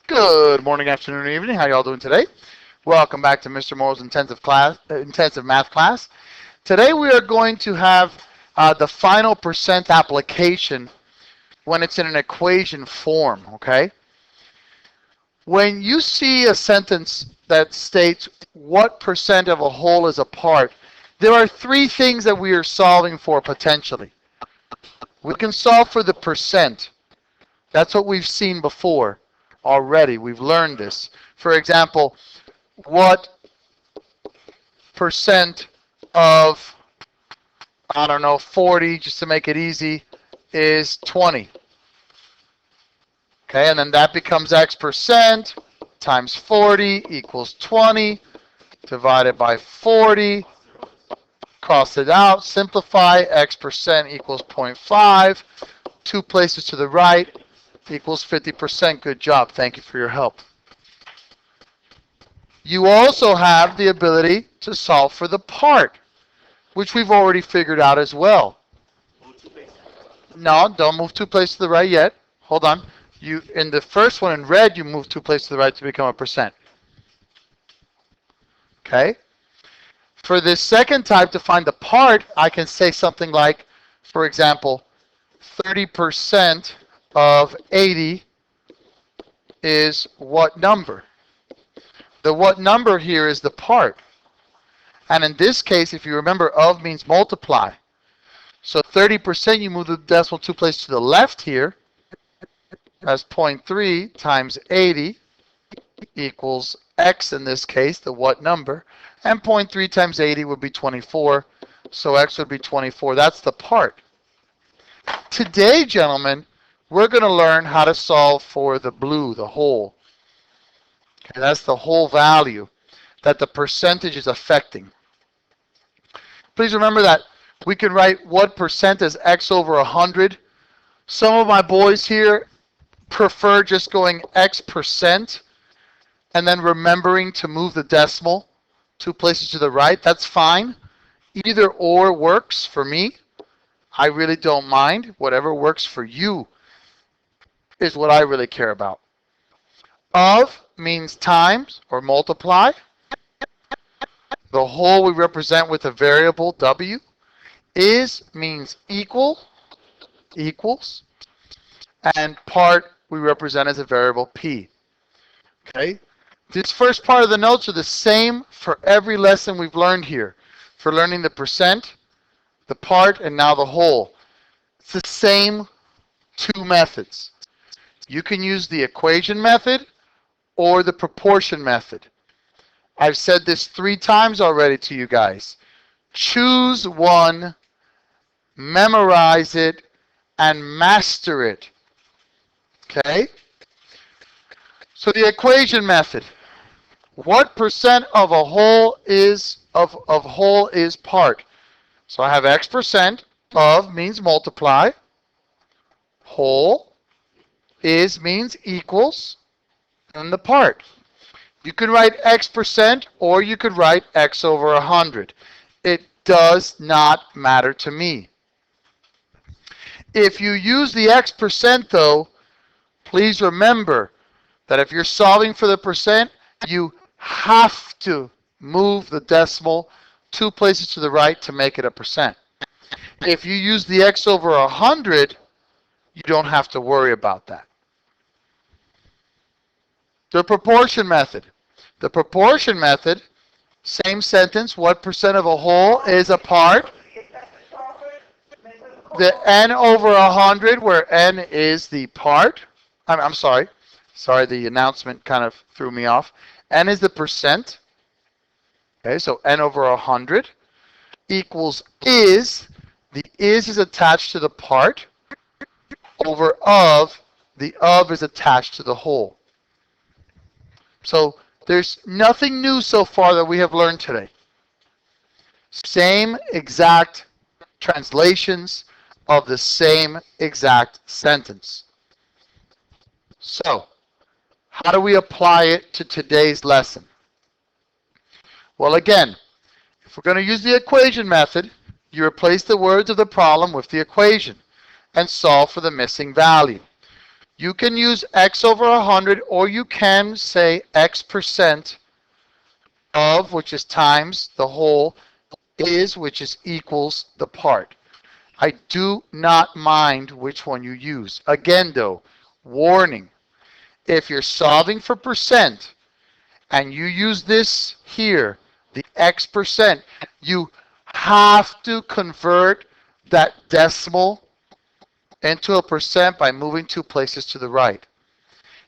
Good morning, afternoon, or evening. How y'all doing today? Welcome back to Mr. Moore's intensive math class. Today we are going to have the final percent application when it's in an equation form, okay? When you see a sentence that states what percent of a whole is a part, there are three things that we are solving for potentially. We can solve for the percent. That's what we've seen before already. We've learned this. For example, what percent of, 40, just to make it easy, is 20? Okay, and then that becomes X percent times 40 equals 20 divided by 40. Cross it out, simplify, X percent equals 0.5. Two places to the right equals 50%. Good job. Thank you for your help. You also have the ability to solve for the part, which we've already figured out as well. No, don't move two places to the right yet. Hold on. In the first one in red, you move two places to the right to become a percent. Okay? For this second type, to find the part, I can say something like, for example, 30% of 80 is what number? The what number here is the part. And in this case, if you remember, of means multiply. So 30%, you move the decimal two places to the left here. That's 0.3 times 80 equals X in this case, the what number. And 0.3 times 80 would be 24. So X would be 24. That's the part. Today, gentlemen, we're going to learn how to solve for the blue, the whole. Okay, that's the whole value that the percentage is affecting. Please remember that we can write what percent as X over 100. Some of my boys here prefer just going X percent and then remembering to move the decimal two places to the right. That's fine. Either or works for me. I really don't mind. Whatever works for you is what I really care about. Of means times or multiply. The whole we represent with a variable W. Is means equal, equals. And part we represent as a variable P. Okay? This first part of the notes are the same for every lesson we've learned here. For learning the percent, the part, and now the whole. It's the same two methods. You can use the equation method or the proportion method. I've said this 3 times already to you guys. Choose one, memorize it, and master it. Okay? So the equation method. What percent of a whole is whole is part? So I have X percent. Of means multiply. Whole is means equals. And the part. You can write X percent or you could write X over 100. It does not matter to me. If you use the X percent though, please remember that if you're solving for the percent, you have to move the decimal 2 places to the right to make it a percent. If you use the X over 100, you don't have to worry about that. The proportion method. The proportion method, same sentence, what percent of a whole is a part? The N over 100, where N is the part. I'm sorry. Sorry, the announcement kind of threw me off. N is the percent. Okay, so N over 100 equals is. The is attached to the part. Over of, the of is attached to the whole. So there's nothing new so far that we have learned today. Same exact translations of the same exact sentence. So, how do we apply it to today's lesson? Well, again, if we're going to use the equation method, you replace the words of the problem with the equation and solve for the missing value. You can use x over 100, or you can say x percent of, which is times the whole, is, which is equals the part. I do not mind which one you use. Again, though, warning, if you're solving for percent and you use this here, the x percent, you have to convert that decimal into a percent by moving 2 places to the right.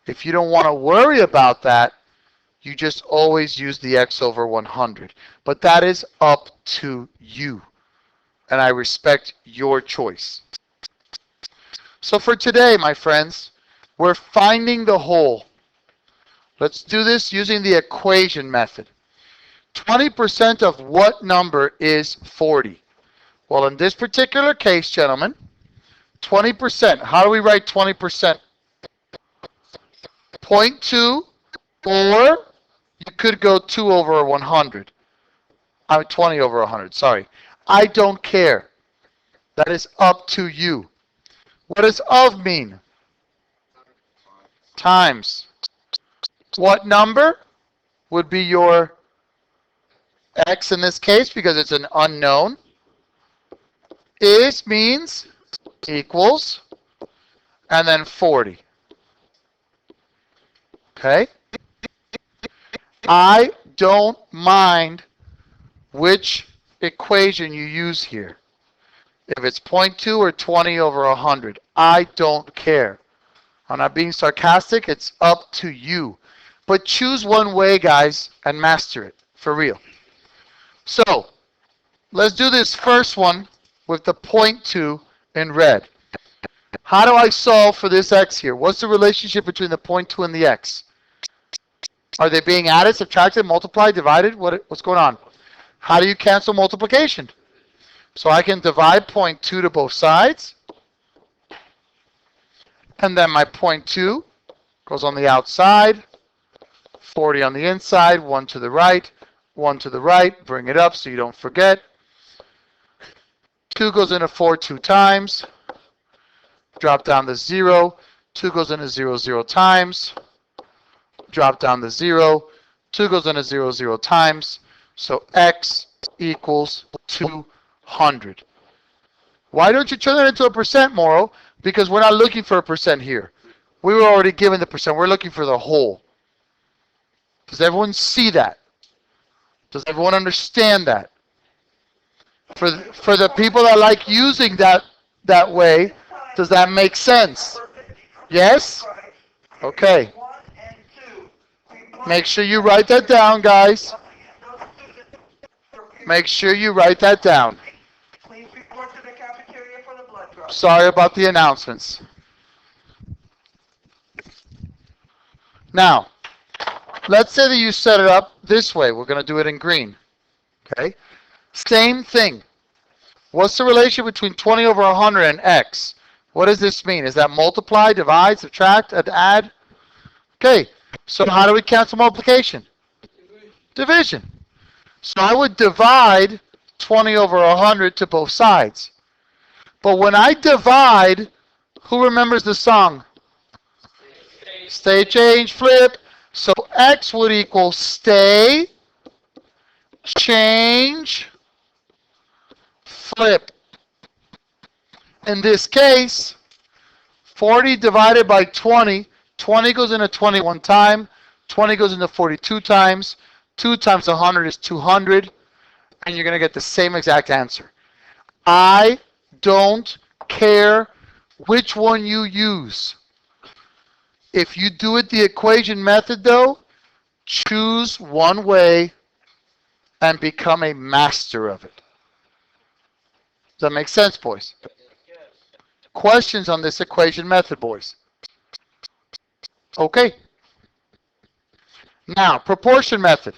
If you don't want to worry about that, you just always use the x over 100. But that is up to you, and I respect your choice. So for today, my friends, we're finding the whole. Let's do this using the equation method. 20% of what number is 40? Well, in this particular case, gentlemen, 20%. How do we write 20%? 0.2, or you could go 2 over 100. 20 over 100, sorry. I don't care. That is up to you. What does of mean? Times. What number would be your x in this case, because it's an unknown? Is means equals, and then 40. Okay? I don't mind which equation you use here. If it's 0.2 or 20 over 100, I don't care. I'm not being sarcastic. It's up to you. But choose one way, guys, and master it, for real. So, let's do this first one with the 0.2 in red. How do I solve for this x here? What's the relationship between the 0.2 and the x? Are they being added, subtracted, multiplied, divided? What's going on? How do you cancel multiplication? So I can divide 0.2 to both sides. And then my 0.2 goes on the outside, 40 on the inside, 1 to the right, 1 to the right. Bring it up so you don't forget. 2 goes into 4 2 times. Drop down to 0. 2 goes into 0 0 times. Drop down to 0. 2 goes into 0 0 times. So x equals 200. Why don't you turn that into a percent, Moro? Because we're not looking for a percent here. We were already given the percent. We're looking for the whole. Does everyone see that? Does everyone understand that? For the people that like using that way, does that make sense? Yes? Okay. Make sure you write that down, guys. Make sure you write that down. Please report to the cafeteria for the blood draw. Sorry about the announcements. Now, let's say that you set it up this way. We're going to do it in green. Okay? Same thing. What's the relation between 20 over 100 and x? What does this mean? Is that multiply, divide, subtract, add? Okay. So how do we cancel multiplication? Division. So I would divide 20 over 100 to both sides. But when I divide, who remembers the song? Stay, change, flip. So x would equal stay, change, flip. In this case, 40 divided by 20, 20 goes into 21 times, 20 goes into 42 times, 2 times 100 is 200, and you're going to get the same exact answer. I don't care which one you use. If you do it the equation method, though, choose one way and become a master of it. Does that make sense, boys? Questions on this equation method, boys? Okay. Now, proportion method.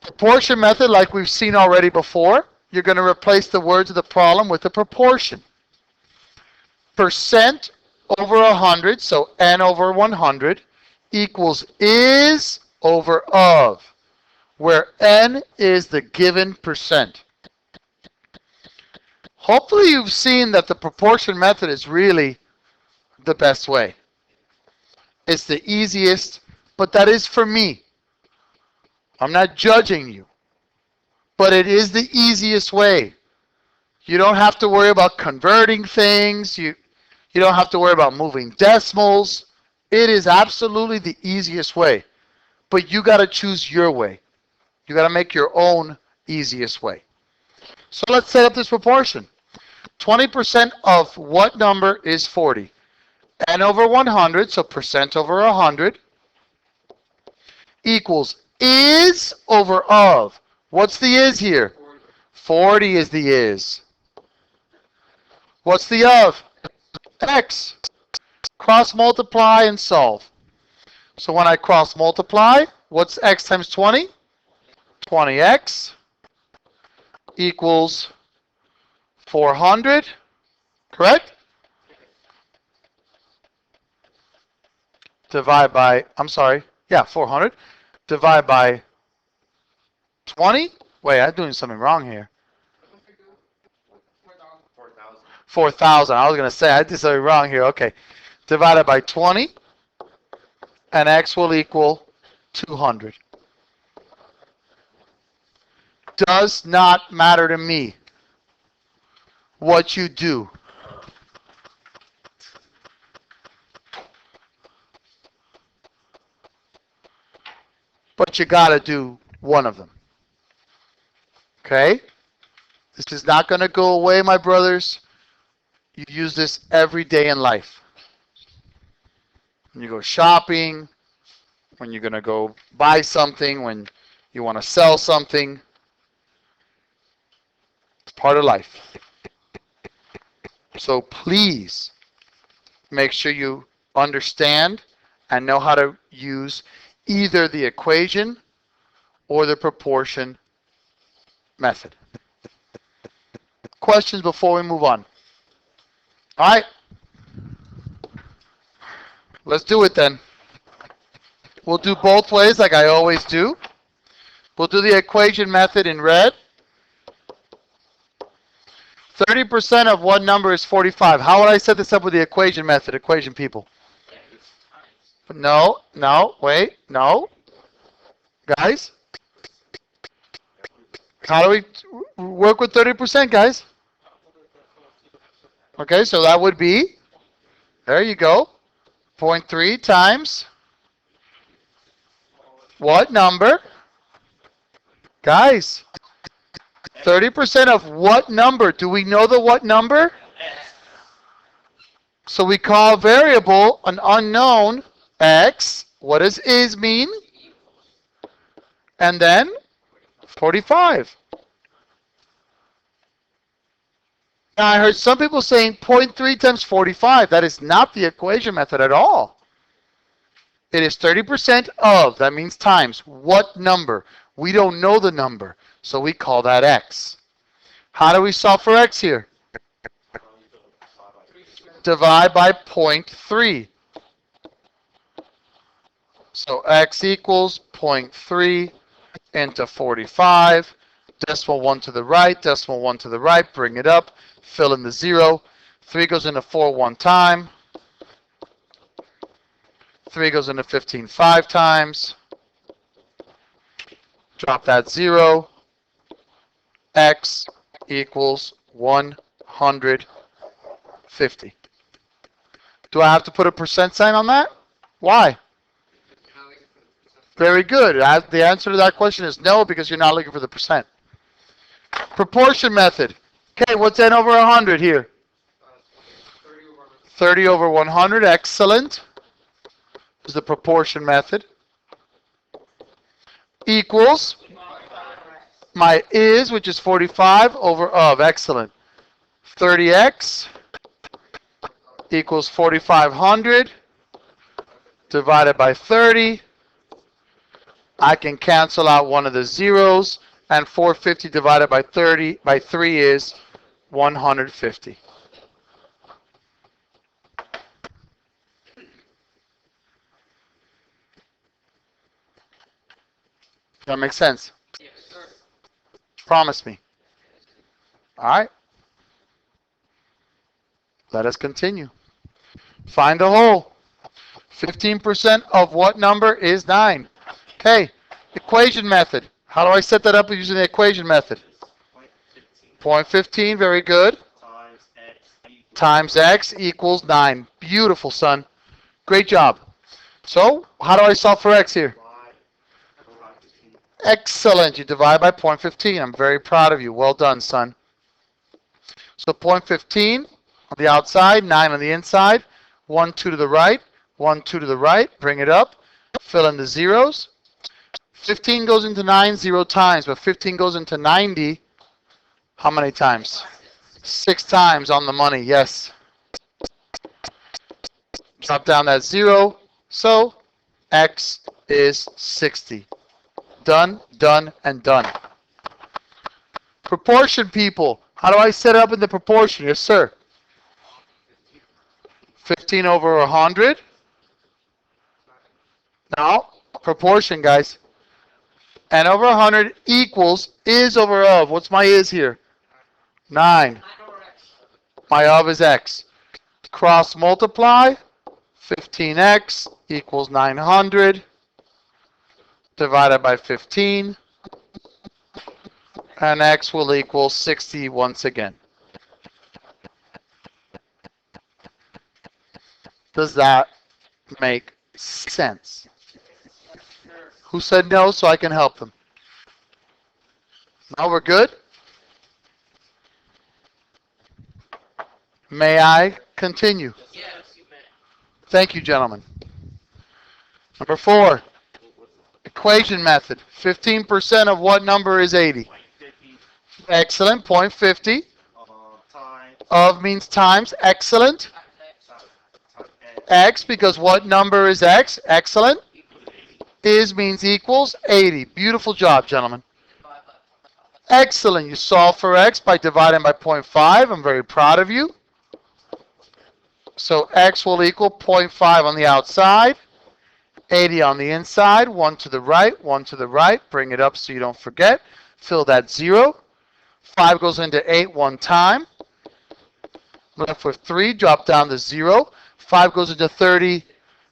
Proportion method, like we've seen already before, you're going to replace the words of the problem with a proportion. Percent over 100, so n over 100, equals is over of, where n is the given percent. Hopefully you've seen that the proportion method is really the best way. It's the easiest, but that is for me. I'm not judging you, but it is the easiest way. You don't have to worry about converting things. You don't have to worry about moving decimals. It is absolutely the easiest way. But you got to choose your way. You got to make your own easiest way. So let's set up this proportion. 20% of what number is 40? N over 100, so percent over 100, equals is over of. What's the is here? 40 is the is. What's the of? X. Cross multiply and solve. So when I cross multiply, what's x times 20? 20x equals 400, correct? Divide by, I'm sorry, yeah, 400. Divide by 20? Wait, I'm doing something wrong here. 4,000. I was going to say, I did something wrong here. Okay. Divided by 20, and x will equal 200. Does not matter to me what you do. But you got to do one of them. Okay? This is not going to go away, my brothers. You use this every day in life. When you go shopping, when you're going to go buy something, when you want to sell something. It's part of life. So please make sure you understand and know how to use either the equation or the proportion method. Questions before we move on? All right. Let's do it then. We'll do both ways like I always do. We'll do the equation method in red. 30% of what number is 45? How would I set this up with the equation method, equation people? No, wait, no. Guys? How do we work with 30%, guys? Okay, so that would be, there you go, 0.3 times what number? Guys, 30% of what number? Do we know the what number? So we call a variable an unknown x. What does is mean? And then 45. Now I heard some people saying 0.3 times 45. That is not the equation method at all. It is 30% of, that means times, what number? We don't know the number, so we call that x. How do we solve for x here? Divide by 0.3. So x equals 0.3 into 45. Decimal 1 to the right, decimal 1 to the right, bring it up, fill in the 0. 3 goes into 4 one time. 3 goes into 15 5 times. Drop that 0. X equals 150. Do I have to put a percent sign on that? Why? Very good. The answer to that question is no, because you're not looking for the percent. Proportion method. Okay, what's n over 100 here? 30 over 100. Excellent. Is the proportion method. Equals my is, which is 45 over of. Excellent. 30x equals 4,500 divided by 30. I can cancel out one of the zeros, and 450 divided by 30 by 3 is 150. That makes sense? Yes, sir. Promise me. All right. Let us continue. Find the whole. 15% of what number is 9? Okay, equation method. How do I set that up using the equation method? Point 15, very good. Times x equals 9. Beautiful, son. Great job. So, how do I solve for x here? Excellent. You divide by point 15. I'm very proud of you. Well done, son. So, point 15 on the outside, 9 on the inside. 1, 2 to the right. 1, 2 to the right. Bring it up. Fill in the zeros. 15 goes into 9 0 times, but 15 goes into 90 how many times? 6 times on the money, yes. Drop down that 0. So, x is 60. Done, done, and done. Proportion, people. How do I set it up in the proportion? Yes, sir. 15 over 100. Now, proportion, guys. N over 100 equals is over of. What's my is here? 9. My of is x. Cross multiply. 15x equals 900 divided by 15. And x will equal 60 once again. Does that make sense? Who said no so I can help them? Now we're good? May I continue? Yes, you may. Thank you, gentlemen. Number 4, equation method. 15% of what number is 80? Excellent. Point 50. Of means times. Excellent. X, because what number is x? Excellent. Is means equals 80. Beautiful job, gentlemen. Excellent. You solve for x by dividing by 0.5. I'm very proud of you. So x will equal 0.5 on the outside, 80 on the inside, 1 to the right, 1 to the right. Bring it up so you don't forget. Fill that 0. 5 goes into 8 one time. Left with 3. Drop down to 0. 5 goes into 30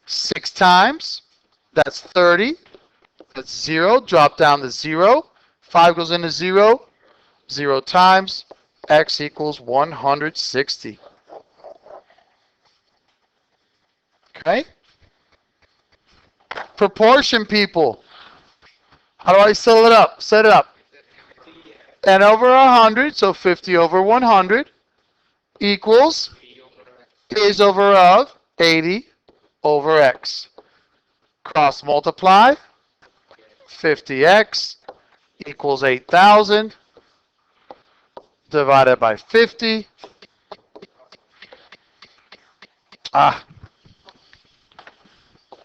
6 times. That's 30. That's 0. Drop down to 0. 5 goes into 0. 0 times. X equals 160. Okay? Proportion, people. How do I set it up? Set it up. N over 100, so 50 over 100 equals is over of 80 over x. Cross multiply. 50x equals 8,000 divided by 50.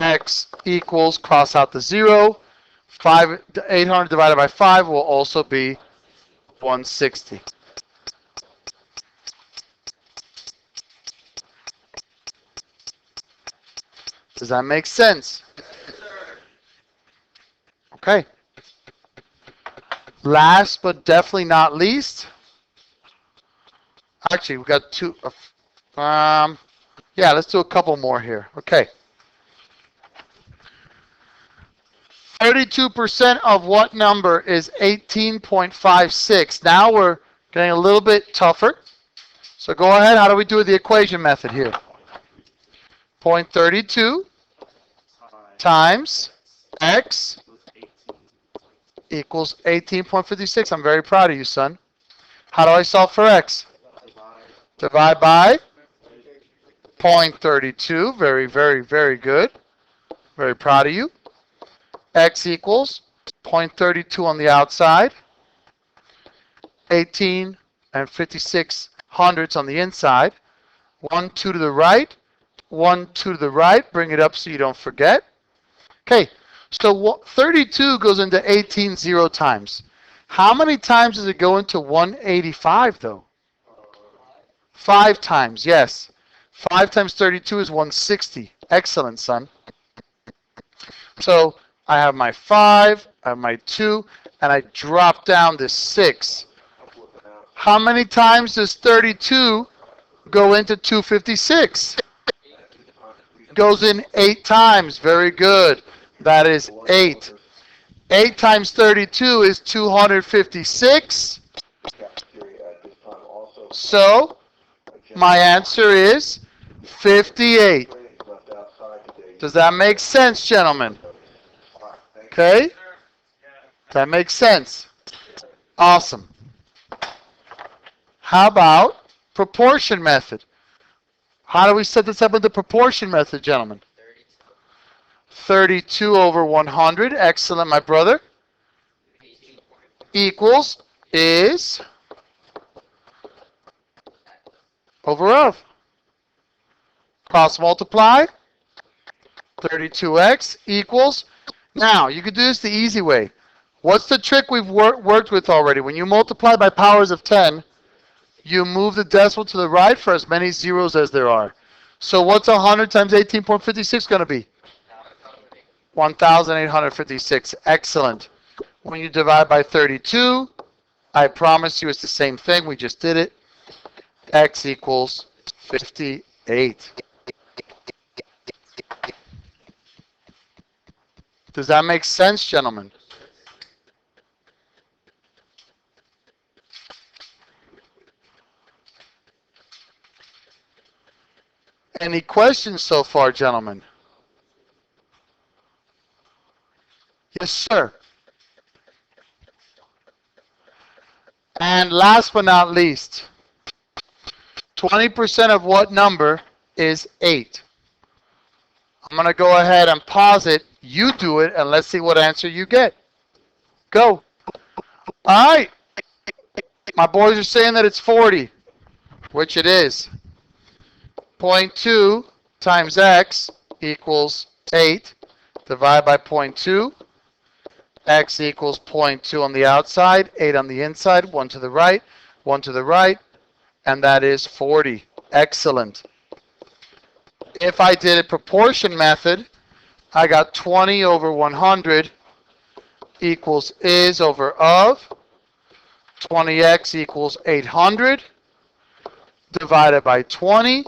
X equals, cross out the 0. 800 divided by 5 will also be 160. Does that make sense? Okay. Last but definitely not least. Actually, we got 2. Yeah, let's do a couple more here. Okay. 32% of what number is 18.56? Now we're getting a little bit tougher. So go ahead. How do we do the equation method here? 0.32 times x equals 18.56. I'm very proud of you, son. How do I solve for x? Divide by 0.32. Very, very, very good. Very proud of you. X equals 0.32 on the outside, 18 and 56 hundredths on the inside. 1, 2 to the right, 1, 2 to the right. Bring it up so you don't forget. Okay, so 32 goes into 18 0 times. How many times does it go into 185 though? 5 times, yes. 5 times 32 is 160. Excellent, son. So I have my 5, I have my 2, and I drop down to 6. How many times does 32 go into 256? Goes in 8 times. Very good. That is 8. 8 times 32 is 256. So, my answer is 58. Does that make sense, gentlemen? Okay? That makes sense. Awesome. How about proportion method? How do we set this up with the proportion method, gentlemen? 32 over 100. Excellent, my brother. Equals is over of. Cross multiply. 32x equals. Now, you could do this the easy way. What's the trick we've worked with already? When you multiply by powers of 10, you move the decimal to the right for as many zeros as there are. So what's 100 times 18.56 going to be? 1,856. Excellent. When you divide by 32, I promise you it's the same thing. We just did it. X equals 58. Does that make sense, gentlemen? Any questions so far, gentlemen? Yes, sir. And last but not least, 20% of what number is 8? I'm going to go ahead and pause it. You do it, and let's see what answer you get. Go. All right. My boys are saying that it's 40, which it is. 0.2 times x equals 8. Divide by 0.2. X equals 0.2 on the outside, 8 on the inside, 1 to the right, 1 to the right, and that is 40. Excellent. If I did a proportion method, I got 20 over 100 equals is over of. 20x equals 800 divided by 20,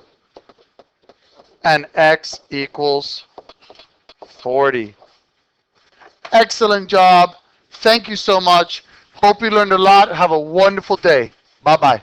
and x equals 40. Excellent job. Thank you so much. Hope you learned a lot. Have a wonderful day. Bye-bye.